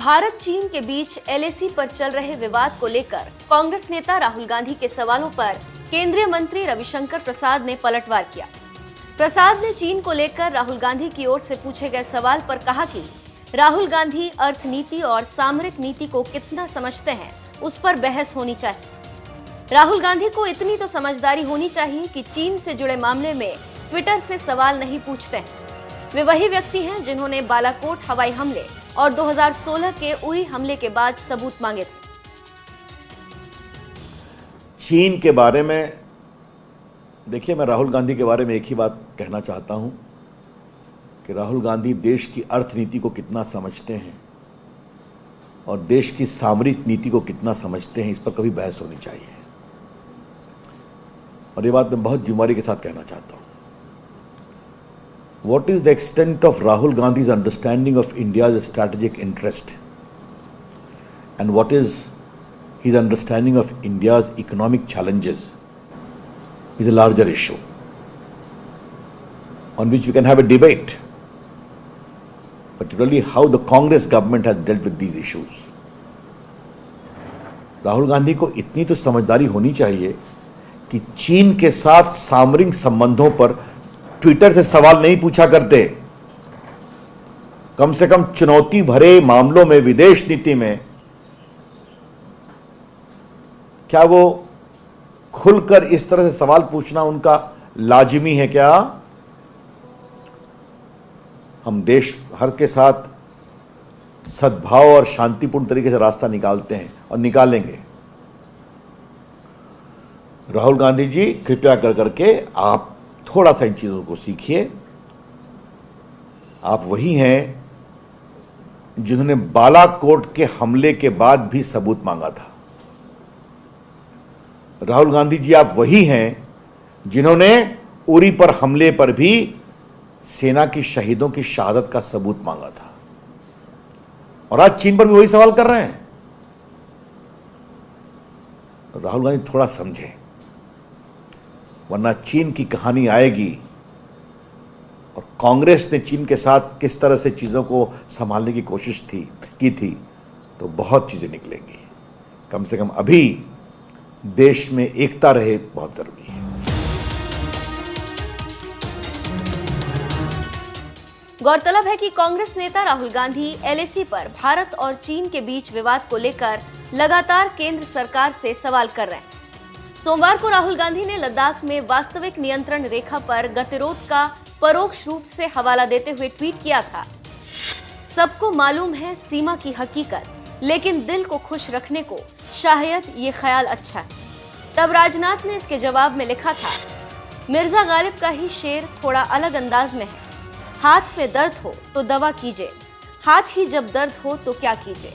भारत चीन के बीच एलएसी पर चल रहे विवाद को लेकर कांग्रेस नेता राहुल गांधी के सवालों पर केंद्रीय मंत्री रविशंकर प्रसाद ने पलटवार किया। प्रसाद ने चीन को लेकर राहुल गांधी की ओर से पूछे गए सवाल पर कहा कि राहुल गांधी अर्थनीति और सामरिक नीति को कितना समझते हैं, उस पर बहस होनी चाहिए। राहुल गांधी को इतनी तो समझदारी होनी चाहिए कि चीन से जुड़े मामले में ट्विटर से सवाल नहीं पूछते हैं। वे वही व्यक्ति हैं जिन्होंने बालाकोट हवाई हमले और 2016 के उरी हमले के बाद सबूत मांगे थे। चीन के बारे में देखिए, मैं राहुल गांधी के बारे में एक ही बात कहना चाहता हूं कि राहुल गांधी देश की अर्थनीति को कितना समझते हैं और देश की सामरिक नीति को कितना समझते हैं, इस पर कभी बहस होनी चाहिए। और ये बात मैं बहुत जिम्मेदारी के साथ कहना चाहता हूं। What is the extent of Rahul Gandhi's understanding of India's strategic interest, and what is his understanding of India's economic challenges is a larger issue on which we can have a debate, particularly how the Congress government has dealt with these issues. Rahul Gandhi को इतनी तो समझदारी होनी चाहिए कि चीन के साथ सामरिक संबंधों पर ट्विटर से सवाल नहीं पूछा करते। कम से कम चुनौती भरे मामलों में, विदेश नीति में क्या वो खुलकर इस तरह से सवाल पूछना उनका लाजिमी है क्या? हम देश भर के साथ सद्भाव और शांतिपूर्ण तरीके से रास्ता निकालते हैं और निकालेंगे। राहुल गांधी जी, कृपया कर करके आप थोड़ा सा इन चीज़ों को सीखिए। आप वही हैं जिन्होंने बालाकोट के हमले के बाद भी सबूत मांगा था। राहुल गांधी जी, आप वही हैं जिन्होंने उरी पर हमले पर भी सेना की शहीदों की शहादत का सबूत मांगा था, और आज चीन पर भी वही सवाल कर रहे हैं। राहुल गांधी थोड़ा समझें, वरना चीन की कहानी आएगी और कांग्रेस ने चीन के साथ किस तरह से चीज़ों को संभालने की कोशिश की थी, तो बहुत चीज़ें निकलेंगी। कम से कम अभी देश में एकता रहे, बहुत जरूरी है। गौरतलब है कि कांग्रेस नेता राहुल गांधी एलएसी पर भारत और चीन के बीच विवाद को लेकर लगातार केंद्र सरकार से सवाल कर रहे हैं। सोमवार को राहुल गांधी ने लद्दाख में वास्तविक नियंत्रण रेखा पर गतिरोध का परोक्ष रूप से हवाला देते हुए ट्वीट किया था। सबको मालूम है सीमा की हकीकत, लेकिन दिल को खुश रखने को शायद ये ख्याल अच्छा है। तब राजनाथ ने इसके जवाब में लिखा था, मिर्जा गालिब का ही शेर थोड़ा अलग अंदाज में है, हाथ में दर्द हो तो दवा कीजिए, हाथ ही जब दर्द हो तो क्या कीजिए।